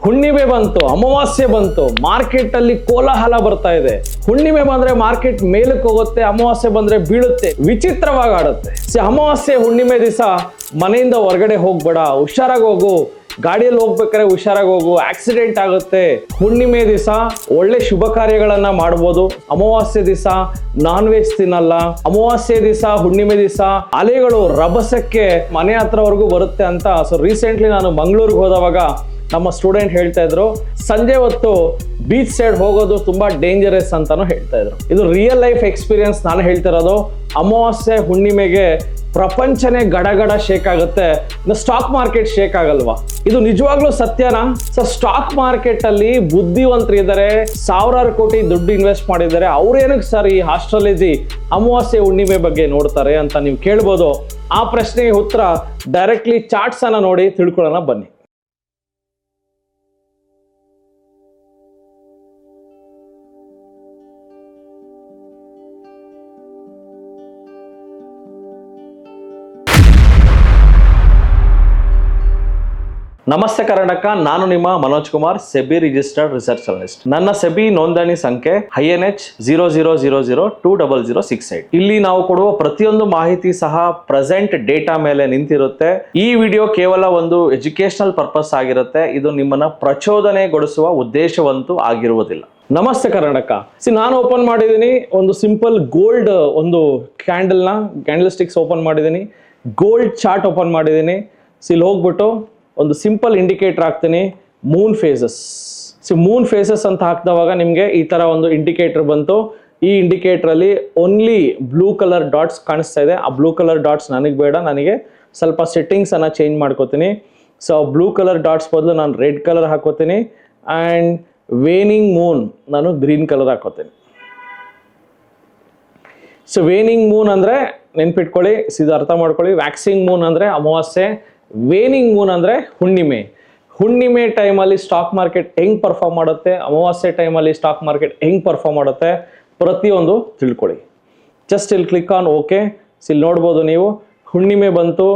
ಹುಣ್ಣಿಮೆ ಬಂತು, ಅಮಾವಾಸ್ಯೆ ಬಂತು, ಮಾರ್ಕೆಟ್ ಅಲ್ಲಿ ಕೋಲಾಹಲ ಬರ್ತಾ ಇದೆ. ಹುಣ್ಣಿಮೆ ಬಂದ್ರೆ ಮಾರ್ಕೆಟ್ ಮೇಲಕ್ಕೆ ಹೋಗುತ್ತೆ, ಅಮಾವಾಸ್ಯೆ ಬಂದ್ರೆ ಬೀಳುತ್ತೆ, ವಿಚಿತ್ರವಾಗಿ ಆಡುತ್ತೆ. ಅಮಾವಾಸ್ಯೆ ಹುಣ್ಣಿಮೆ ದಿವಸ ಮನೆಯಿಂದ ಹೊರಗಡೆ ಹೋಗ್ಬೇಡ, ಹುಷಾರಾಗಿ ಹೋಗು. ಗಾಡಿಯಲ್ಲಿ ಹೋಗ್ಬೇಕಾದ್ರೆ ಹುಷಾರಾಗಿ ಹೋಗು, ಆಕ್ಸಿಡೆಂಟ್ ಆಗುತ್ತೆ. ಹುಣ್ಣಿಮೆ ದಿವಸ ಒಳ್ಳೆ ಶುಭ ಕಾರ್ಯಗಳನ್ನ ಮಾಡ್ಬೋದು. ಅಮಾವಾಸ್ಯೆ ದಿವಸ ನಾನ್ ವೆಜ್ ತಿನ್ನಲ್ಲ. ಅಮಾವಾಸ್ಯೆ ದಿವಸ ಹುಣ್ಣಿಮೆ ದಿವಸ ಅಲೆಗಳು ರಭಸಕ್ಕೆ ಮನೆ ಹತ್ರವರೆಗೂ ಬರುತ್ತೆ ಅಂತ. ಸೊ ರೀಸೆಂಟ್ಲಿ ನಾನು ಮಂಗಳೂರಿಗೆ ಹೋದವಾಗ ನಮ್ಮ ಸ್ಟೂಡೆಂಟ್ ಹೇಳ್ತಾ ಇದ್ರು, ಸಂಜೆ ಹೊತ್ತು ಬೀಚ್ ಸೈಡ್ ಹೋಗೋದು ತುಂಬಾ ಡೇಂಜರಸ್ ಅಂತಾನು ಹೇಳ್ತಾ ಇದ್ರು. ಇದು ರಿಯಲ್ ಲೈಫ್ ಎಕ್ಸ್ಪೀರಿಯನ್ಸ್ ನಾನು ಹೇಳ್ತಿರೋದು. ಅಮಾವಾಸ್ಯೆ ಹುಣ್ಣಿಮೆಗೆ ಪ್ರಪಂಚನೇ ಗಡಗಡ ಶೇಕ್ ಆಗುತ್ತೆ, ಸ್ಟಾಕ್ ಮಾರ್ಕೆಟ್ ಶೇಕ್ ಆಗಲ್ವಾ? ಇದು ನಿಜವಾಗ್ಲೂ ಸತ್ಯನಾ? ಸೊ ಸ್ಟಾಕ್ ಮಾರ್ಕೆಟ್ ಅಲ್ಲಿ ಬುದ್ಧಿವಂತರಿದ್ದಾರೆ, ಸಾವಿರಾರು ಕೋಟಿ ದುಡ್ಡು ಇನ್ವೆಸ್ಟ್ ಮಾಡಿದ್ದಾರೆ. ಅವ್ರೇನಕ್ಕೆ ಸರ್ ಈ ಆಸ್ಟ್ರಾಲಜಿ ಅಮಾವಾಸ್ಯೆ ಹುಣ್ಣಿಮೆ ಬಗ್ಗೆ ನೋಡ್ತಾರೆ ಅಂತ ನೀವು ಕೇಳ್ಬೋದು. ಆ ಪ್ರಶ್ನೆಗೆ ಉತ್ತರ ಡೈರೆಕ್ಟ್ಲಿ ಚಾರ್ಟ್ಸ್ ಅನ್ನ ನೋಡಿ ತಿಳ್ಕೊಳ್ಳೋಣ ಬನ್ನಿ. ನಮಸ್ತೆ ಕರ್ನಾಟಕ, ನಾನು ನಿಮ್ಮ Manoj Kumar, SEBI registered research analyst. ನನ್ನ ಸೆಬಿ ನೋಂದಣಿ ಸಂಖ್ಯೆ INH 00002068. ಇಲ್ಲಿ ನಾವು ಕೊಡುವ ಪ್ರತಿಯೊಂದು ಮಾಹಿತಿ ಸಹ ಪ್ರೆಸೆಂಟ್ ಡೇಟಾ ಮೇಲೆ ನಿಂತಿರುತ್ತೆ. ಈ ವಿಡಿಯೋ ಕೇವಲ ಒಂದು ಎಜುಕೇಶನಲ್ ಪರ್ಪಸ್ ಆಗಿರುತ್ತೆ. ಇದು ನಿಮ್ಮನ್ನ ಪ್ರಚೋದನೆಗೊಳಿಸುವ ಉದ್ದೇಶವಂತೂ ಆಗಿರುವುದಿಲ್ಲ. ನಮಸ್ತೆ ಕರ್ನಾಟಕ. ನಾನು ಓಪನ್ ಮಾಡಿದ್ದೀನಿ ಒಂದು ಸಿಂಪಲ್ ಗೋಲ್ಡ್ ಒಂದು ಕ್ಯಾಂಡಲ್ ಸ್ಟಿಕ್ಸ್ ಓಪನ್ ಮಾಡಿದ್ದೀನಿ. ಗೋಲ್ಡ್ ಚಾರ್ಟ್ ಓಪನ್ ಮಾಡಿದ್ದೀನಿ. ಇಲ್ಲಿ ಹೋಗ್ಬಿಟ್ಟು ಒಂದು ಸಿಂಪಲ್ ಇಂಡಿಕೇಟರ್ ಹಾಕ್ತೀನಿ, ಮೂನ್ ಫೇಸಸ್. ಮೂನ್ ಫೇಸಸ್ ಅಂತ ಹಾಕಿದವಾಗ ನಿಮಗೆ ಈ ತರ ಒಂದು ಇಂಡಿಕೇಟರ್ ಬಂತು. ಈ ಇಂಡಿಕೇಟರ್ ಅಲ್ಲಿ ಓನ್ಲಿ ಬ್ಲೂ ಕಲರ್ ಡಾಟ್ಸ್ ಕಾಣಿಸ್ತಾ ಇದೆ. ಆ ಬ್ಲೂ ಕಲರ್ ಡಾಟ್ಸ್ ನನಗೆ ಬೇಡ, ನನಗೆ ಸ್ವಲ್ಪ ಸೆಟ್ಟಿಂಗ್ಸ್ ಅನ್ನ ಚೇಂಜ್ ಮಾಡ್ಕೋತೀನಿ. ಸೊ ಬ್ಲೂ ಕಲರ್ ಡಾಟ್ಸ್ ಬದಲು ನಾನು ರೆಡ್ ಕಲರ್ ಹಾಕೋತೀನಿ ಅಂಡ್ ವೇನಿಂಗ್ ಮೂನ್ ನಾನು ಗ್ರೀನ್ ಕಲರ್ ಹಾಕೋತೀನಿ. ಸೊ ವೇನಿಂಗ್ ಮೂನ್ ಅಂದ್ರೆ ನೆನ್ಪಿಟ್ಕೊಳ್ಳಿ, ಇದು ಅರ್ಥ ಮಾಡ್ಕೊಳ್ಳಿ. ವ್ಯಾಕ್ಸಿಂಗ್ ಮೂನ್ ಅಂದ್ರೆ ಅಮಾವಾಸ್ಯೆ, ವೇನಿಂಗ್ ಮೂನ್ ಅಂದ್ರೆ ಹುಣ್ಣಿಮೆ. ಹುಣ್ಣಿಮೆ ಟೈಮಲ್ಲಿ ಸ್ಟಾಕ್ ಮಾರ್ಕೆಟ್ ಹೆಂಗ್ ಪರ್ಫಾರ್ಮ್ ಮಾಡುತ್ತೆ, ಅಮಾವಾಸ್ಯೆ ಟೈಮಲ್ಲಿ ಸ್ಟಾಕ್ ಮಾರ್ಕೆಟ್ ಹೆಂಗ್ ಪರ್ಫಾರ್ಮ್ ಮಾಡುತ್ತೆ, ಪ್ರತಿಯೊಂದು ತಿಳ್ಕೊಳ್ಳಿ. ಜಸ್ಟ್ ಇಲ್ಲಿ ಕ್ಲಿಕ್ ಆನ್ ಓಕೆ. ಇಲ್ಲಿ ನೋಡ್ಬೋದು ನೀವು, ಹುಣ್ಣಿಮೆ ಬಂತು,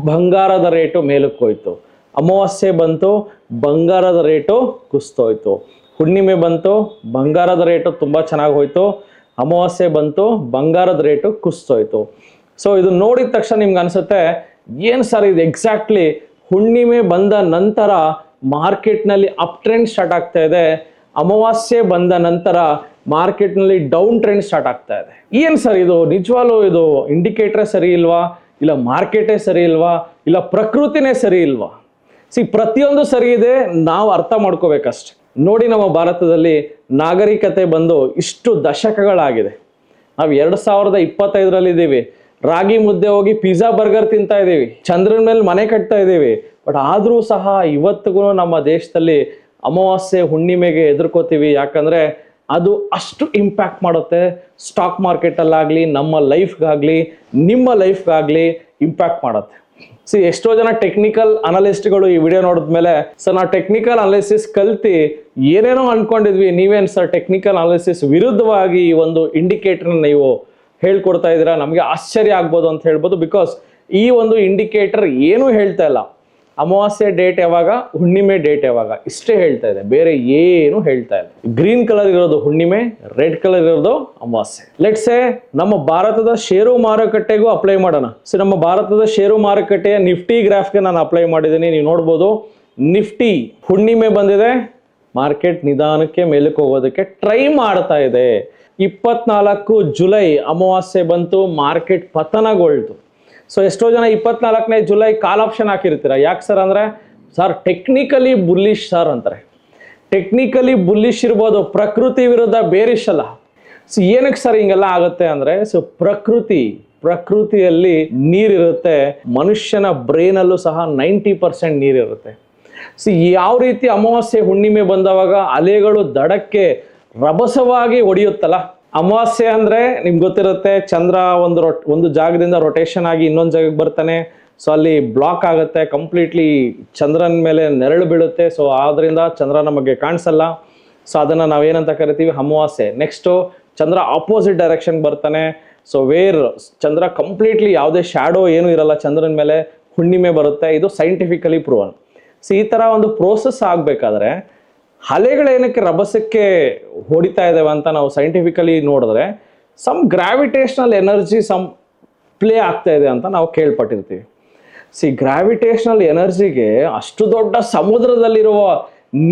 ಬಂಗಾರದ ರೇಟು ಮೇಲಕ್ಕೆ ಹೋಯ್ತು. ಅಮಾವಾಸ್ಯೆ ಬಂತು, ಬಂಗಾರದ ರೇಟು ಕುಸ್ತೋಯ್ತು. ಹುಣ್ಣಿಮೆ ಬಂತು, ಬಂಗಾರದ ರೇಟು ತುಂಬಾ ಚೆನ್ನಾಗಿ ಹೋಯ್ತು. ಅಮಾವಾಸ್ಯೆ ಬಂತು, ಬಂಗಾರದ ರೇಟು ಕುಸ್ತೋಯ್ತು. ಸೊ ಇದು ನೋಡಿದ ತಕ್ಷಣ ನಿಮ್ಗೆ ಅನ್ಸುತ್ತೆ, ಏನು ಸರ್ ಇದು ಎಕ್ಸಾಕ್ಟ್ಲಿ ಹುಣ್ಣಿಮೆ ಬಂದ ನಂತರ ಮಾರ್ಕೆಟ್ನಲ್ಲಿ ಅಪ್ ಟ್ರೆಂಡ್ ಸ್ಟಾರ್ಟ್ ಆಗ್ತಾ ಇದೆ, ಅಮಾವಾಸ್ಯೆ ಬಂದ ನಂತರ ಮಾರ್ಕೆಟ್ನಲ್ಲಿ ಡೌನ್ ಟ್ರೆಂಡ್ ಸ್ಟಾರ್ಟ್ ಆಗ್ತಾ ಇದೆ. ಏನು ಸರ್ ಇದು ನಿಜವಾಗ್ಲೂ ಇದು ಇಂಡಿಕೇಟ್ರೇ ಸರಿ ಇಲ್ವಾ, ಇಲ್ಲ ಮಾರ್ಕೆಟೇ ಸರಿ ಇಲ್ವಾ, ಇಲ್ಲ ಪ್ರಕೃತಿನೇ ಸರಿ ಇಲ್ವಾ? ಪ್ರತಿಯೊಂದು ಸರಿ ಇದೆ, ನಾವು ಅರ್ಥ ಮಾಡ್ಕೋಬೇಕಷ್ಟೆ. ನೋಡಿ, ನಮ್ಮ ಭಾರತದಲ್ಲಿ ನಾಗರಿಕತೆ ಬಂದು ಇಷ್ಟು ದಶಕಗಳಾಗಿದೆ. ನಾವು 2025ರಲ್ಲಿ ಇದ್ದೀವಿ. ರಾಗಿ ಮುದ್ದೆ ಹೋಗಿ ಪಿಜ್ಜಾ ಬರ್ಗರ್ ತಿಂತಾ ಇದ್ದೀವಿ, ಚಂದ್ರನ ಮೇಲೆ ಮನೆ ಕಟ್ತಾ ಇದ್ದೀವಿ. ಬಟ್ ಆದರೂ ಸಹ ಇವತ್ತಿಗೂ ನಮ್ಮ ದೇಶದಲ್ಲಿ ಅಮಾವಾಸ್ಯೆ ಹುಣ್ಣಿಮೆಗೆ ಎದುರ್ಕೋತೀವಿ. ಯಾಕಂದ್ರೆ ಅದು ಅಷ್ಟು ಇಂಪ್ಯಾಕ್ಟ್ ಮಾಡುತ್ತೆ ಸ್ಟಾಕ್ ಮಾರ್ಕೆಟಲ್ಲಾಗಲಿ, ನಮ್ಮ ಲೈಫ್ಗಾಗಲಿ, ನಿಮ್ಮ ಲೈಫ್ಗಾಗಲಿ ಇಂಪ್ಯಾಕ್ಟ್ ಮಾಡುತ್ತೆ. ಎಷ್ಟೋ ಜನ ಟೆಕ್ನಿಕಲ್ ಅನಲಿಸ್ಟ್ಗಳು ಈ ವಿಡಿಯೋ ನೋಡಿದ್ಮೇಲೆ, ಸರ್ ನಾವು ಟೆಕ್ನಿಕಲ್ ಅನಾಲಿಸಿಸ್ ಕಲ್ತಿ ಏನೇನೋ ಅನ್ಕೊಂಡಿದ್ವಿ, ನೀವೇನು ಸರ್ ಟೆಕ್ನಿಕಲ್ ಅನಾಲಿಸಿಸ್ ವಿರುದ್ಧವಾಗಿ ಈ ಒಂದು ಇಂಡಿಕೇಟರ್ನ ನೀವು ಹೇಳ್ಕೊಡ್ತಾ ಇದ್ದೀರಾ, ನಮಗೆ ಆಶ್ಚರ್ಯ ಆಗ್ಬೋದು ಅಂತ ಹೇಳ್ಬೋದು. ಬಿಕಾಸ್ ಈ ಒಂದು ಇಂಡಿಕೇಟರ್ ಏನೂ ಹೇಳ್ತಾ ಇಲ್ಲ. ಅಮಾವಾಸ್ಯೆ ಡೇಟ್ ಯಾವಾಗ, ಹುಣ್ಣಿಮೆ ಡೇಟ್ ಯಾವಾಗ, ಇಷ್ಟೇ ಹೇಳ್ತಾ ಇದೆ, ಬೇರೆ ಏನು ಹೇಳ್ತಾ ಇಲ್ಲ. ಗ್ರೀನ್ ಕಲರ್ ಇರೋದು ಹುಣ್ಣಿಮೆ, ರೆಡ್ ಕಲರ್ ಇರೋದು ಅಮಾವಾಸ್ಯೆ. ಲೆಟ್ಸ್ ಸೇ ನಮ್ಮ ಭಾರತದ ಷೇರು ಮಾರುಕಟ್ಟೆಗೂ ಅಪ್ಲೈ ಮಾಡೋಣ. ಸೊ ನಮ್ಮ ಭಾರತದ ಷೇರು ಮಾರುಕಟ್ಟೆಯ ನಿಫ್ಟಿ ಗ್ರಾಫ್ಗೆ ನಾನು ಅಪ್ಲೈ ಮಾಡಿದ್ದೀನಿ. ನೀವು ನೋಡ್ಬೋದು, ನಿಫ್ಟಿ ಹುಣ್ಣಿಮೆ ಬಂದಿದೆ, ಮಾರ್ಕೆಟ್ ನಿಧಾನಕ್ಕೆ ಮೇಲಕ್ಕೆ ಹೋಗೋದಕ್ಕೆ ಟ್ರೈ ಮಾಡ್ತಾ ಇದೆ. 24 ಜುಲೈ ಅಮಾವಾಸ್ಯೆ ಬಂತು, ಮಾರ್ಕೆಟ್ ಪತನಗೊಳ್ತು. ಸೊ ಎಷ್ಟೋ ಜನ 24ನೇ ಜುಲೈ ಕಾಲ್ ಆಪ್ಷನ್ ಹಾಕಿರ್ತೀರ. ಯಾಕೆ ಸರ್ ಅಂದ್ರೆ, ಸರ್ ಟೆಕ್ನಿಕಲಿ ಬುಲ್ಲಿಶ್ ಸರ್ ಅಂತಾರೆ. ಟೆಕ್ನಿಕಲಿ ಬುಲ್ಲಿಶ್ ಇರ್ಬೋದು, ಪ್ರಕೃತಿ ವಿರುದ್ಧ ಬೇರಿಶ್ ಅಲ್ಲ. ಸೊ ಏನಕ್ಕೆ ಸರ್ ಹಿಂಗೆಲ್ಲ ಆಗುತ್ತೆ ಅಂದ್ರೆ, ಸೊ ಪ್ರಕೃತಿಯಲ್ಲಿ ನೀರಿರುತ್ತೆ, ಮನುಷ್ಯನ ಬ್ರೈನಲ್ಲೂ ಸಹ 90% ನೀರಿರುತ್ತೆ. ಸೊ ಯಾವ ರೀತಿ ಅಮಾವಾಸ್ಯೆ ಹುಣ್ಣಿಮೆ ಬಂದವಾಗ ಅಲೆಗಳು ದಡಕ್ಕೆ ರಭಸವಾಗಿ ಹೊಡೆಯುತ್ತಲ್ಲ. ಅಮಾವಾಸ್ಯೆ ಅಂದ್ರೆ ನಿಮ್ಗೆ ಗೊತ್ತಿರುತ್ತೆ, ಚಂದ್ರ ಒಂದು ಜಾಗದಿಂದ ರೊಟೇಷನ್ ಆಗಿ ಇನ್ನೊಂದು ಜಾಗಕ್ಕೆ ಬರ್ತಾನೆ. ಸೊ ಅಲ್ಲಿ ಬ್ಲಾಕ್ ಆಗುತ್ತೆ, ಕಂಪ್ಲೀಟ್ಲಿ ಚಂದ್ರನ ಮೇಲೆ ನೆರಳು ಬೀಳುತ್ತೆ. ಸೊ ಆದ್ರಿಂದ ಚಂದ್ರ ನಮಗೆ ಕಾಣಿಸಲ್ಲ. ಸೊ ಅದನ್ನ ನಾವೇನಂತ ಕರಿತೀವಿ, ಅಮಾವಾಸ್ಯೆ. ನೆಕ್ಸ್ಟು ಚಂದ್ರ ಆಪೋಸಿಟ್ ಡೈರೆಕ್ಷನ್ ಬರ್ತಾನೆ. ಸೊ ಚಂದ್ರ ಕಂಪ್ಲೀಟ್ಲಿ ಯಾವುದೇ ಶ್ಯಾಡೋ ಏನು ಇರಲ್ಲ ಚಂದ್ರನ ಮೇಲೆ, ಹುಣ್ಣಿಮೆ ಬರುತ್ತೆ. ಇದು ಸೈಂಟಿಫಿಕಲಿ ಪ್ರೂವನ್. ಸೊ ಈ ಥರ ಒಂದು ಪ್ರೋಸೆಸ್ ಆಗಬೇಕಾದ್ರೆ ಅಲೆಗಳೇನಕ್ಕೆ ರಭಸಕ್ಕೆ ಹೊಡಿತಾ ಇದ್ದಾವೆ ಅಂತ ನಾವು ಸೈಂಟಿಫಿಕಲಿ ನೋಡಿದ್ರೆ some gravitational energy some play ಆಗ್ತಾ ಇದೆ ಅಂತ ನಾವು ಕೇಳ್ಪಟ್ಟಿರ್ತೀವಿ. ಗ್ರಾವಿಟೇಷನಲ್ ಎನರ್ಜಿಗೆ ಅಷ್ಟು ದೊಡ್ಡ ಸಮುದ್ರದಲ್ಲಿರುವ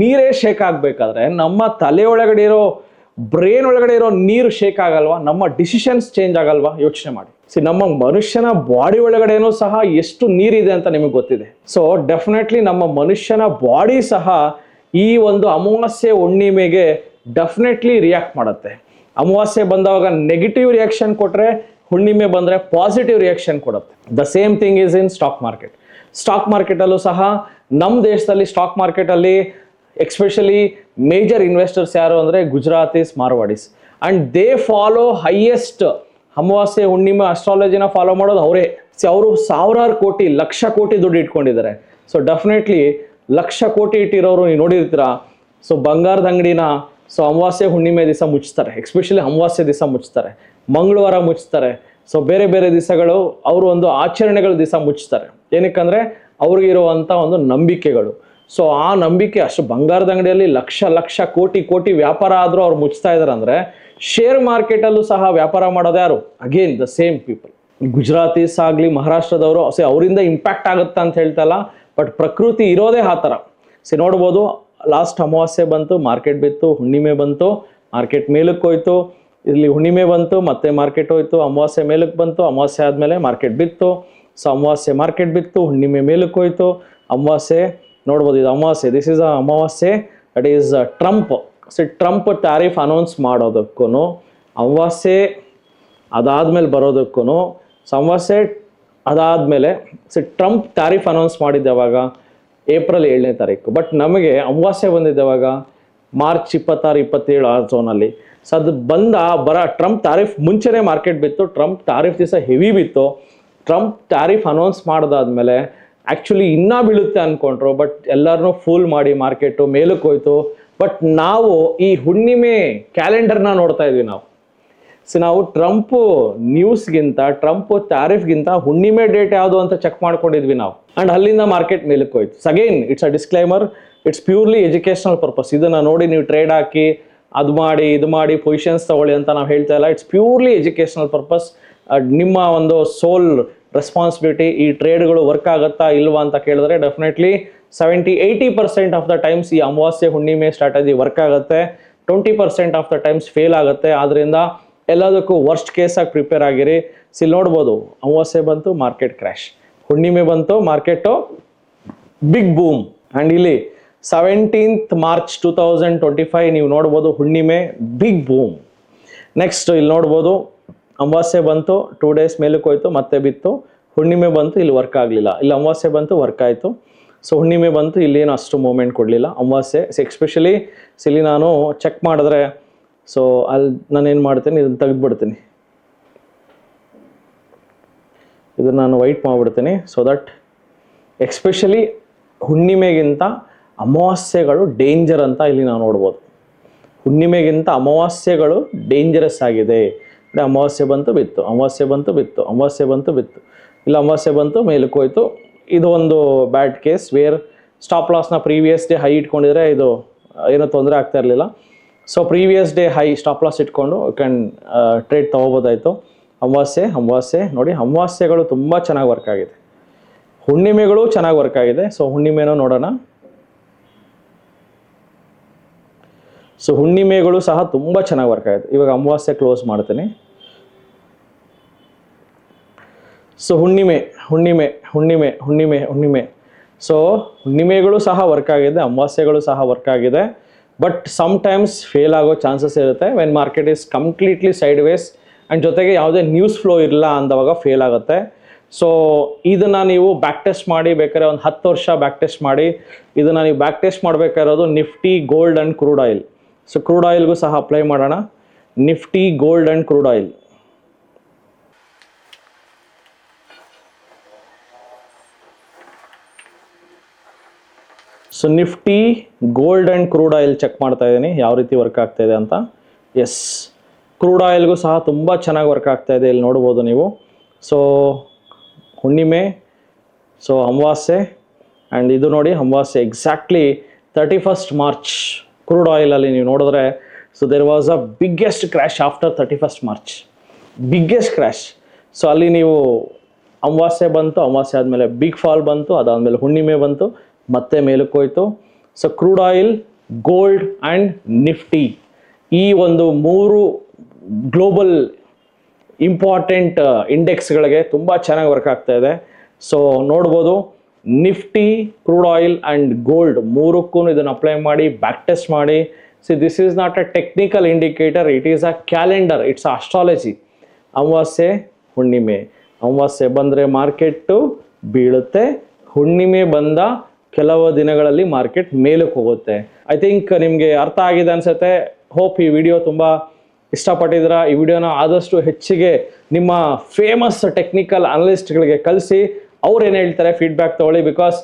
ನೀರೇ ಶೇಕ್ ಆಗಬೇಕಾದ್ರೆ ನಮ್ಮ ತಲೆ ಒಳಗಡೆ ಇರೋ ಬ್ರೈನ್ ಒಳಗಡೆ ಇರೋ ನೀರು ಶೇಕ್ ಆಗಲ್ವಾ? ನಮ್ಮ ಡಿಸಿಷನ್ಸ್ ಚೇಂಜ್ ಆಗಲ್ವಾ? ಯೋಚನೆ ಮಾಡಿ. ನಮ್ಮ ಮನುಷ್ಯನ ಬಾಡಿ ಒಳಗಡೆನೂ ಸಹ ಎಷ್ಟು ನೀರಿದೆ ಅಂತ ನಿಮಗೆ ಗೊತ್ತಿದೆ. ಸೊ ಡೆಫಿನೆಟ್ಲಿ ನಮ್ಮ ಮನುಷ್ಯನ ಬಾಡಿ ಸಹ ಈ ಒಂದು ಅಮಾವಾಸ್ಯೆ ಹುಣ್ಣಿಮೆಗೆ ಡೆಫಿನೆಟ್ಲಿ ರಿಯಾಕ್ಟ್ ಮಾಡುತ್ತೆ. ಅಮಾವಾಸ್ಯೆ ಬಂದಾಗ ನೆಗೆಟಿವ್ ರಿಯಾಕ್ಷನ್ ಕೊಟ್ಟರೆ, ಹುಣ್ಣಿಮೆ ಬಂದರೆ ಪಾಸಿಟಿವ್ ರಿಯಾಕ್ಷನ್ ಕೊಡುತ್ತೆ. The same thing is in stock market. Stock ಮಾರ್ಕೆಟಲ್ಲೂ ಸಹ ನಮ್ಮ ದೇಶದಲ್ಲಿ ಸ್ಟಾಕ್ ಮಾರ್ಕೆಟಲ್ಲಿ ಎಸ್ಪೆಷಲಿ ಮೇಜರ್ ಇನ್ವೆಸ್ಟರ್ಸ್ ಯಾರು ಅಂದರೆ Gujaratis, Marwaris. And they follow highest ಅಮಾವಾಸ್ಯೆ ಹುಣ್ಣಿಮೆ ಅಸ್ಟ್ರಾಲಜಿನ ಫಾಲೋ ಮಾಡೋದು ಅವರೇ. ಅವರು ಸಾವಿರಾರು ಕೋಟಿ, ಲಕ್ಷ ಕೋಟಿ ದುಡ್ಡು ಇಟ್ಕೊಂಡಿದ್ದಾರೆ. ಸೊ ಡೆಫಿನೆಟ್ಲಿ ಲಕ್ಷ ಕೋಟಿ ಇಟ್ಟಿರೋರು ನೀವು ನೋಡಿರ್ತೀರಾ. ಸೊ ಬಂಗಾರದ ಅಂಗಡಿನ ಅಮಾವಾಸ್ಯೆ ಹುಣ್ಣಿಮೆ ದಿವಸ ಮುಚ್ತಾರೆ, ಎಸ್ಪೆಷಲಿ ಅಮಾವಾಸ್ಯೆ ದಿವಸ ಮುಚ್ತಾರೆ, ಮಂಗಳವಾರ ಮುಚ್ತಾರೆ. ಸೊ ಬೇರೆ ಬೇರೆ ದಿವಸಗಳು ಅವರು ಒಂದು ಆಚರಣೆಗಳ ದಿವಸ ಮುಚ್ತಾರೆ. ಏನಕ್ಕಂದರೆ ಅವ್ರಿಗಿರುವಂಥ ಒಂದು ನಂಬಿಕೆಗಳು. ಸೊ ಆ ನಂಬಿಕೆ ಅಷ್ಟು ಬಂಗಾರದ ಅಂಗಡಿಯಲ್ಲಿ ಲಕ್ಷ ಲಕ್ಷ ಕೋಟಿ ಕೋಟಿ ವ್ಯಾಪಾರ ಆದರೂ ಅವ್ರು ಮುಚ್ತಾ ಇದ್ದಾರೆ ಅಂದರೆ ಶೇರ್ ಮಾರ್ಕೆಟಲ್ಲೂ ಸಹ ವ್ಯಾಪಾರ ಮಾಡೋದು ಯಾರು? Again the same people. Gujaratis ಆಗಲಿ, ಮಹಾರಾಷ್ಟ್ರದವರು ಅವರಿಂದ ಇಂಪ್ಯಾಕ್ಟ್ ಆಗುತ್ತಾ ಅಂತ ಹೇಳ್ತಲ್ಲ, ಬಟ್ ಪ್ರಕೃತಿ ಇರೋದೇ ಆ ಥರ. ನೋಡ್ಬೋದು, ಲಾಸ್ಟ್ ಅಮಾವಾಸ್ಯೆ ಬಂತು, ಮಾರ್ಕೆಟ್ ಬಿತ್ತು, ಹುಣ್ಣಿಮೆ ಬಂತು, ಮಾರ್ಕೆಟ್ ಮೇಲಕ್ಕೆ ಹೋಯ್ತು. ಇಲ್ಲಿ ಹುಣ್ಣಿಮೆ ಬಂತು, ಮತ್ತೆ ಮಾರ್ಕೆಟ್ ಹೋಯ್ತು, ಅಮಾವಾಸ್ಯೆ ಮೇಲಕ್ಕೆ ಬಂತು, ಅಮಾವಾಸ್ಯೆ ಆದಮೇಲೆ ಮಾರ್ಕೆಟ್ ಬಿತ್ತು. ಸೊ ಅಮಾವಾಸ್ಯೆ ಮಾರ್ಕೆಟ್ ಬಿತ್ತು, ಹುಣ್ಣಿಮೆ ಮೇಲಕ್ಕೆ ಹೋಯ್ತು. ಅಮಾವಾಸ್ಯೆ ನೋಡ್ಬೋದು, ಇದು ಅಮಾವಾಸ್ಯೆ, ದಿಸ್ ಈಸ್ ಅ ಅಮಾವಾಸ್ಯೆ, that is Trump. Trump tariff announce ಮಾಡೋದಕ್ಕೂ, ಅಮಾವಾಸ್ಯೆ ಅದಾದಮೇಲೆ ಬರೋದಕ್ಕೂ, ಅಮಾವಾಸ್ಯೆ ಅದಾದಮೇಲೆ ಟ್ರಂಪ್ ಟ್ಯಾರಿಫ್ ಅನೌನ್ಸ್ ಮಾಡಿದ್ದೆ ಯಾವಾಗ? ಏಪ್ರಿಲ್ 7ನೇ ತಾರೀಕು. ಬಟ್ ನಮಗೆ ಅಮಾವಾಸ್ಯೆ ಬಂದಿದ್ದೆವಾಗ? ಮಾರ್ಚ್ 26, 27 ಆ ಝೋನಲ್ಲಿ. ಸೊ ಅದು ಟ್ರಂಪ್ ಟ್ಯಾರಿಫ್ ಮುಂಚೆನೇ ಮಾರ್ಕೆಟ್ ಬಿತ್ತು. ಟ್ರಂಪ್ ಟ್ಯಾರಿಫ್ ದಿವಸ ಹೆವಿ ಬಿತ್ತು. ಟ್ರಂಪ್ ಟ್ಯಾರಿಫ್ ಅನೌನ್ಸ್ ಮಾಡಿದಾದ್ಮೇಲೆ ಆ್ಯಕ್ಚುಲಿ ಇನ್ನೂ ಬೀಳುತ್ತೆ ಅಂದ್ಕೊಂಡ್ರು, ಬಟ್ ಎಲ್ಲರನ್ನೂ ಫೂಲ್ ಮಾಡಿ ಮಾರ್ಕೆಟು ಮೇಲಕ್ಕೆ ಹೋಯ್ತು. ಬಟ್ ನಾವು ಈ ಹುಣ್ಣಿಮೆ ಕ್ಯಾಲೆಂಡರ್ನ ನೋಡ್ತಾ ಇದ್ವಿ ನಾವು. ನಾವು ಟ್ರಂಪ್ ನ್ಯೂಸ್ಗಿಂತ, ಟ್ರಂಪ್ ಟ್ಯಾರಿಫ್ಗಿಂತ ಹುಣ್ಣಿಮೆ ಡೇಟ್ ಯಾವುದು ಅಂತ ಚೆಕ್ ಮಾಡ್ಕೊಂಡಿದ್ವಿ ನಾವು. ಆ್ಯಂಡ್ ಅಲ್ಲಿಂದ ಮಾರ್ಕೆಟ್ ಮೇಲಕ್ಕೆ ಹೋಯ್ತು. Again it's a disclaimer, it's purely educational purpose. ಇದನ್ನು ನೋಡಿ ನೀವು ಟ್ರೇಡ್ ಹಾಕಿ ಅದು ಮಾಡಿ ಇದು ಮಾಡಿ ಪೊಸಿಷನ್ಸ್ ತಗೊಳ್ಳಿ ಅಂತ ನಾವು ಹೇಳ್ತಾ ಇಲ್ಲ. It's purely educational purpose. ನಿಮ್ಮ ಒಂದು ಸೋಲ್ ರೆಸ್ಪಾನ್ಸಿಬಿಲಿಟಿ. ಈ ಟ್ರೇಡ್ಗಳು ವರ್ಕ್ ಆಗುತ್ತಾ ಇಲ್ವಾ ಅಂತ ಕೇಳಿದ್ರೆ ಡೆಫಿನೆಟ್ಲಿ 70-80% ಆಫ್ ದ ಟೈಮ್ಸ್ ಈ ಅಮಾವಾಸ್ಯೆ ಹುಣ್ಣಿಮೆ ಸ್ಟ್ರಾಟಜಿ ವರ್ಕ್ ಆಗುತ್ತೆ. 20% ಆಫ್ ದ ಟೈಮ್ಸ್ ಫೇಲ್ ಆಗುತ್ತೆ. ಆದ್ದರಿಂದ ಎಲ್ಲದಕ್ಕೂ ವರ್ಸ್ಟ್ ಕೇಸಾಗಿ ಪ್ರಿಪೇರ್ ಆಗಿರಿ. ನೋಡ್ಬೋದು, ಅಮಾವಾಸ್ಯೆ ಬಂತು, ಮಾರ್ಕೆಟ್ ಕ್ರ್ಯಾಶ್. ಹುಣ್ಣಿಮೆ ಬಂತು, ಮಾರ್ಕೆಟು ಬಿಗ್ ಬೂಮ್. ಆ್ಯಂಡ್ ಇಲ್ಲಿ 17th March 2025 ನೀವು ನೋಡ್ಬೋದು, ಹುಣ್ಣಿಮೆ ಬಿಗ್ ಬೂಮ್. ನೆಕ್ಸ್ಟ್ ಇಲ್ಲಿ ನೋಡ್ಬೋದು, ಅಮಾವಾಸ್ಯೆ ಬಂತು, 2 days ಮೇಲಕ್ಕೆ ಹೋಯ್ತು, ಮತ್ತೆ ಬಿತ್ತು. ಹುಣ್ಣಿಮೆ ಬಂತು, ಇಲ್ಲಿ ವರ್ಕ್ ಆಗಲಿಲ್ಲ. ಇಲ್ಲಿ ಅಮಾವಾಸ್ಯೆ ಬಂತು, ವರ್ಕ್ ಆಯಿತು. ಸೊ ಹುಣ್ಣಿಮೆ ಬಂತು, ಇಲ್ಲೇನು ಅಷ್ಟು ಮೂಮೆಂಟ್ ಕೊಡಲಿಲ್ಲ ಅಮಾವಾಸ್ಯೆ. ಎಸ್ಪೆಷಲಿ ಇಲ್ಲಿ ನಾನು ಚೆಕ್ ಮಾಡಿದ್ರೆ, ಸೊ ಅಲ್ಲಿ ನಾನೇನು ಮಾಡ್ತೀನಿ, ಇದನ್ನು ತೆಗೆದುಬಿಡ್ತೀನಿ, ಇದನ್ನು ನಾನು ವೈಟ್ ಮಾಡಿಬಿಡ್ತೀನಿ. ಸೊ ದಟ್ ಎಸ್ಪೆಷಲಿ ಹುಣ್ಣಿಮೆಗಿಂತ ಅಮಾವಾಸ್ಯೆಗಳು ಡೇಂಜರ್ ಅಂತ ಇಲ್ಲಿ ನಾವು ನೋಡ್ಬೋದು. ಹುಣ್ಣಿಮೆಗಿಂತ ಅಮಾವಾಸ್ಯೆಗಳು ಡೇಂಜರಸ್ ಆಗಿದೆ. ಅಮಾವಾಸ್ಯೆ ಬಂತು ಬಿತ್ತು, ಅಮಾವಾಸ್ಯೆ ಬಂತು ಬಿತ್ತು, ಅಮಾವಾಸ್ಯೆ ಬಂತು ಬಿತ್ತು, ಇಲ್ಲ ಅಮಾವಾಸ್ಯೆ ಬಂತು ಮೇಲಕ್ಕೆ ಹೋಯ್ತು. ಇದು ಒಂದು ಬ್ಯಾಡ್ ಕೇಸ್ ವೇರ್ ಸ್ಟಾಪ್ ಲಾಸ್ನ ಪ್ರೀವಿಯಸ್ ಡೇ ಹೈ ಇಟ್ಕೊಂಡಿದ್ರೆ ಇದು ಏನೋ ತೊಂದರೆ ಆಗ್ತಾ ಇರಲಿಲ್ಲ. So previous day high stop loss ಇಟ್ಕೊಂಡು ಕ್ಯಾನ್ ಟ್ರೇಡ್ ತೊಗೋಬೋದಾಯಿತು. ಅಮಾವಾಸ್ಯೆ ನೋಡಿ, ಅಮಾವಾಸ್ಯೆಗಳು ತುಂಬ ಚೆನ್ನಾಗಿ ವರ್ಕ್ ಆಗಿದೆ, ಹುಣ್ಣಿಮೆಗಳು ಚೆನ್ನಾಗಿ ವರ್ಕ್ ಆಗಿದೆ. ಸೊ ಹುಣ್ಣಿಮೆನೂ ನೋಡೋಣ. ಸೊ ಹುಣ್ಣಿಮೆಗಳು ಸಹ ತುಂಬ ಚೆನ್ನಾಗಿ ವರ್ಕ್ ಆಗಿದೆ. ಇವಾಗ ಅಮಾವಾಸ್ಯೆ ಕ್ಲೋಸ್ ಮಾಡ್ತೀನಿ. ಸೊ ಹುಣ್ಣಿಮೆ ಸೊ ಹುಣ್ಣಿಮೆಗಳು ಸಹ ವರ್ಕ್ ಆಗಿದೆ, ಅಮಾವಾಸ್ಯೆಗಳು ಸಹ ವರ್ಕ್ ಆಗಿದೆ. ಬಟ್ ಸಮ್ಟೈಮ್ಸ್ ಫೇಲ್ ಆಗೋ ಚಾನ್ಸಸ್ ಇರುತ್ತೆ when market is completely sideways and ಜೊತೆಗೆ ಯಾವುದೇ ನ್ಯೂಸ್ ಫ್ಲೋ ಇಲ್ಲ ಅಂದವಾಗ ಫೇಲ್ ಆಗುತ್ತೆ. ಸೊ ಇದನ್ನು ನೀವು ಬ್ಯಾಕ್ ಟೆಸ್ಟ್ ಮಾಡಿ, ಬೇಕಾದ್ರೆ ಒಂದು 10 ವರ್ಷ ಬ್ಯಾಕ್ ಟೆಸ್ಟ್ ಮಾಡಿ. ಇದನ್ನು ನೀವು ಬ್ಯಾಕ್ ಟೆಸ್ಟ್ ಮಾಡಬೇಕಾಗಿರೋದು Nifty, gold and crude oil. So crude ಆಯಿಲ್ಗೂ ಸಹ ಅಪ್ಲೈ ಮಾಡೋಣ. Nifty, gold and crude oil. So Nifty, gold and crude oil check ಮಾಡ್ತಾ ಇದ್ದೀನಿ ಯಾವ ರೀತಿ ವರ್ಕ್ ಆಗ್ತಾ ಇದೆ ಅಂತ. ಎಸ್, ಕ್ರೂಡ್ ಆಯಿಲ್ಗೂ ಸಹ ತುಂಬ ಚೆನ್ನಾಗಿ ವರ್ಕ್ ಆಗ್ತಾ ಇದೆ, ಇಲ್ಲಿ ನೋಡ್ಬೋದು ನೀವು. ಸೊ ಹುಣ್ಣಿಮೆ, ಸೊ ಅಮಾವಾಸ್ಯೆ, ಆ್ಯಂಡ್ ಇದು ನೋಡಿ ಅಮಾವಾಸ್ಯೆ ಎಕ್ಸಾಕ್ಟ್ಲಿ 31st ಮಾರ್ಚ್ ಕ್ರೂಡ್ ಆಯಿಲಲ್ಲಿ ನೀವು ನೋಡಿದ್ರೆ so there was a biggest crash after 31st March, biggest crash. So ಅಲ್ಲಿ ನೀವು ಅಮಾವಾಸ್ಯೆ ಬಂತು, ಅಮಾವಾಸ್ಯೆ ಆದಮೇಲೆ ಬಿಗ್ ಫಾಲ್ ಬಂತು, ಅದಾದಮೇಲೆ ಹುಣ್ಣಿಮೆ ಬಂತು, ಮತ್ತೆ ಮೇಲಕ್ಕೆ ಹೋಯ್ತು. So crude oil, gold and Nifty ಈ ಒಂದು 3 ಗ್ಲೋಬಲ್ ಇಂಪಾರ್ಟೆಂಟ್ ಇಂಡೆಕ್ಸ್ಗಳಿಗೆ ತುಂಬ ಚೆನ್ನಾಗಿ ವರ್ಕ್ ಆಗ್ತಾ ಇದೆ. ಸೊ ನೋಡ್ಬೋದು Nifty, crude oil and gold 3ಕ್ಕೂ ಇದನ್ನು ಅಪ್ಲೈ ಮಾಡಿ ಬ್ಯಾಕ್ ಟೆಸ್ಟ್ ಮಾಡಿ. See this is not a technical indicator, it is a calendar, it's astrology. ಅಮಾವಾಸ್ಯೆ ಹುಣ್ಣಿಮೆ, ಅಮಾವಾಸ್ಯೆ ಬಂದರೆ ಮಾರ್ಕೆಟ್ಟು ಬೀಳುತ್ತೆ, ಹುಣ್ಣಿಮೆ ಬಂದ ಕೆಲವು ದಿನಗಳಲ್ಲಿ ಮಾರ್ಕೆಟ್ ಮೇಲಕ್ಕೆ ಹೋಗುತ್ತೆ. ಐ ಥಿಂಕ್ ನಿಮಗೆ ಅರ್ಥ ಆಗಿದೆ ಅನ್ಸುತ್ತೆ. ಹೋಪ್ ಈ ವಿಡಿಯೋ ತುಂಬ ಇಷ್ಟಪಟ್ಟಿದ್ದೀರ. ಈ ವಿಡಿಯೋನ ಆದಷ್ಟು ಹೆಚ್ಚಿಗೆ ನಿಮ್ಮ ಫೇಮಸ್ ಟೆಕ್ನಿಕಲ್ ಅನಲಿಸ್ಟ್ಗಳಿಗೆ ಕಳಿಸಿ, ಅವ್ರು ಏನು ಹೇಳ್ತಾರೆ ಫೀಡ್ಬ್ಯಾಕ್ ತಗೊಳ್ಳಿ. ಬಿಕಾಸ್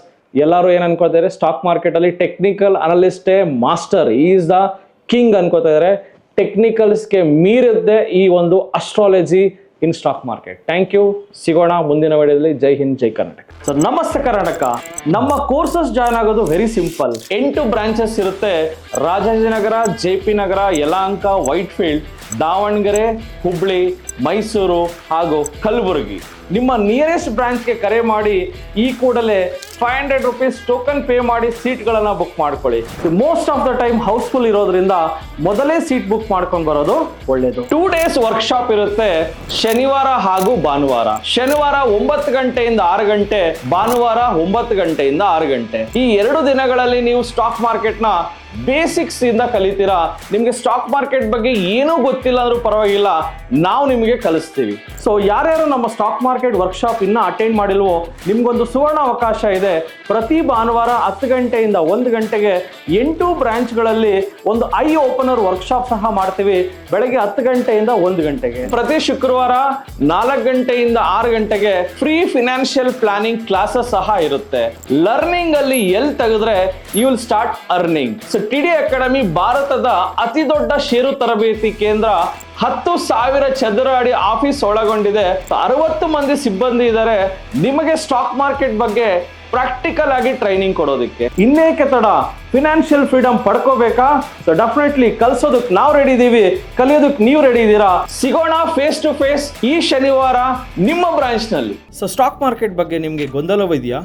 ಎಲ್ಲರೂ ಏನು ಅನ್ಕೋತಾರೆ, ಸ್ಟಾಕ್ ಮಾರ್ಕೆಟಲ್ಲಿ ಟೆಕ್ನಿಕಲ್ ಅನಲಿಸ್ಟೇ ಮಾಸ್ಟರ್, ಈಸ್ ದ ಕಿಂಗ್ ಅನ್ಕೋತಾ ಇದ್ದಾರೆ. ಟೆಕ್ನಿಕಲ್ಸ್ಗೆ ಮೀರಿದ್ದೆ ಈ ಒಂದು astrology in stock market. Thank you. ಸಿಗೋಣ ಮುಂದಿನ ವಿಡಿಯೋದಲ್ಲಿ. ಜೈ ಹಿಂದ್, ಜೈ ಕರ್ನಾಟಕ. ಸರ್ ನಮಸ್ತೆ ಕರ್ನಾಟಕ. ನಮ್ಮ ಕೋರ್ಸಸ್ ಜಾಯ್ನ್ ಆಗೋದು ವೆರಿ ಸಿಂಪಲ್. 8 ಬ್ರಾಂಚಸ್ ಇರುತ್ತೆ. ರಾಜಾಜಿನಗರ, JP ನಗರ, ಯಲಹಂಕ, ವೈಟ್ಫೀಲ್ಡ್, ದಾವಣಗೆರೆ, ಹುಬ್ಳಿ, ಮೈಸೂರು ಹಾಗೂ ಕಲಬುರಗಿ. ನಿಮ್ಮ ನಿಯರೆಸ್ಟ್ ಬ್ರಾಂಚ್ಗೆ ಕರೆ ಮಾಡಿ ಈ ಕೂಡಲೇ 500 rupees ಟೋಕನ್ ಪೇ ಮಾಡಿ ಸೀಟ್ಗಳನ್ನು ಬುಕ್ ಮಾಡ್ಕೊಳ್ಳಿ. Most of the time housefull ಇರೋದ್ರಿಂದ ಮೊದಲೇ ಸೀಟ್ ಬುಕ್ ಮಾಡ್ಕೊಂಡು ಬರೋದು ಒಳ್ಳೇದು. 2 days ವರ್ಕ್ಶಾಪ್ ಇರುತ್ತೆ, ಶನಿವಾರ ಹಾಗೂ ಭಾನುವಾರ. ಶನಿವಾರ 9 ಗಂಟೆಯಿಂದ 6 ಗಂಟೆ, ಭಾನುವಾರ 9 ಗಂಟೆಯಿಂದ 6 ಗಂಟೆ. ಈ 2 ದಿನಗಳಲ್ಲಿ ನೀವು ಸ್ಟಾಕ್ ಮಾರ್ಕೆಟ್ನ ಬೇಸಿಕ್ಸ್ ಇಂದ ಕಲಿತೀರಾ. ನಿಮಗೆ ಸ್ಟಾಕ್ ಮಾರ್ಕೆಟ್ ಬಗ್ಗೆ ಏನೂ ಗೊತ್ತಿಲ್ಲ ಅಂದ್ರೂ ಪರವಾಗಿಲ್ಲ, ನಾವು ನಿಮಗೆ ಕಲಿಸ್ತೀವಿ. ಸೊ ಯಾರ್ಯಾರು ನಮ್ಮ ಸ್ಟಾಕ್ ಮಾರ್ಕೆಟ್ ವರ್ಕ್ಶಾಪ್ ಇನ್ನೂ ಅಟೆಂಡ್ ಮಾಡಿಲ್ವೋ, ನಿಮ್ಗೊಂದು ಸುವರ್ಣ ಅವಕಾಶ ಇದೆ. ಪ್ರತಿ ಭಾನುವಾರ 10 ಗಂಟೆಯಿಂದ 1 ಗಂಟೆಗೆ 8 ಬ್ರಾಂಚ್ಗಳಲ್ಲಿ ಒಂದು ಐ ಓಪನರ್ ವರ್ಕ್ಶಾಪ್ ಸಹ ಮಾಡ್ತೀವಿ. ಬೆಳಗ್ಗೆ 10 ಗಂಟೆಯಿಂದ 1 ಗಂಟೆಗೆ. ಪ್ರತಿ ಶುಕ್ರವಾರ 4 ಗಂಟೆಯಿಂದ 6 ಗಂಟೆಗೆ ಫ್ರೀ ಫಿನಾನ್ಷಿಯಲ್ ಪ್ಲಾನಿಂಗ್ ಕ್ಲಾಸಸ್ ಸಹ ಇರುತ್ತೆ. ಲರ್ನಿಂಗ್ ಅಲ್ಲಿ ಎಲ್ಲಿ ತೆಗೆದ್ರೆ you will start earning. So TD academy ಭಾರತದ ಅತಿ ದೊಡ್ಡ ಷೇರು ತರಬೇತಿ ಕೇಂದ್ರ. 10,000 ಚದರ ಅಡಿ ಆಫೀಸ್ ಒಳಗೊಂಡಿದೆ. 60 ಮಂದಿ ಸಿಬ್ಬಂದಿ ಇದ್ದಾರೆ ನಿಮಗೆ ಸ್ಟಾಕ್ ಮಾರ್ಕೆಟ್ ಬಗ್ಗೆ ಪ್ರಾಕ್ಟಿಕಲ್ ಆಗಿ ಟ್ರೈನಿಂಗ್ ಕೊಡೋದಕ್ಕೆ. ಇನ್ನೇಕೆ ತಡ, ಫಿನಾನ್ಷಿಯಲ್ ಫ್ರೀಡಮ್ ಪಡ್ಕೋಬೇಕಾ? ಸೊ ಡೆಫಿನೆಟ್ಲಿ ಕಲ್ಸೋದಕ್ಕೆ ನಾವು ರೆಡಿ ಇದೀವಿ, ಕಲಿಯೋದಕ್ಕೆ ನೀವು ರೆಡಿ ಇದ್ದೀರಾ? ಸಿಗೋಣ ಫೇಸ್ ಟು ಫೇಸ್ ಈ ಶನಿವಾರ ನಿಮ್ಮ ಬ್ರಾಂಚ್ ನಲ್ಲಿ. ಸೊ ಸ್ಟಾಕ್ ಮಾರ್ಕೆಟ್ ಬಗ್ಗೆ ನಿಮಗೆ ಗೊಂದಲವಿದೆಯಾ?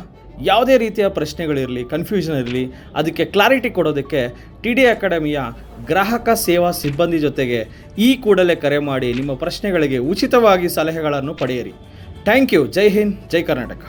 ಯಾವುದೇ ರೀತಿಯ ಪ್ರಶ್ನೆಗಳಿರಲಿ, ಕನ್ಫ್ಯೂಷನ್ ಇರಲಿ, ಅದಕ್ಕೆ ಕ್ಲಾರಿಟಿ ಕೊಡೋದಕ್ಕೆ TD ಅಕಾಡೆಮಿಯ ಗ್ರಾಹಕ ಸೇವಾ ಸಿಬ್ಬಂದಿ ಜೊತೆಗೆ ಈ ಕೂಡಲೇ ಕರೆ ಮಾಡಿ ನಿಮ್ಮ ಪ್ರಶ್ನೆಗಳಿಗೆ ಉಚಿತವಾಗಿ ಸಲಹೆಗಳನ್ನು ಪಡೆಯಿರಿ. Thank you. ಜೈ ಹಿಂದ್, ಜೈ ಕರ್ನಾಟಕ.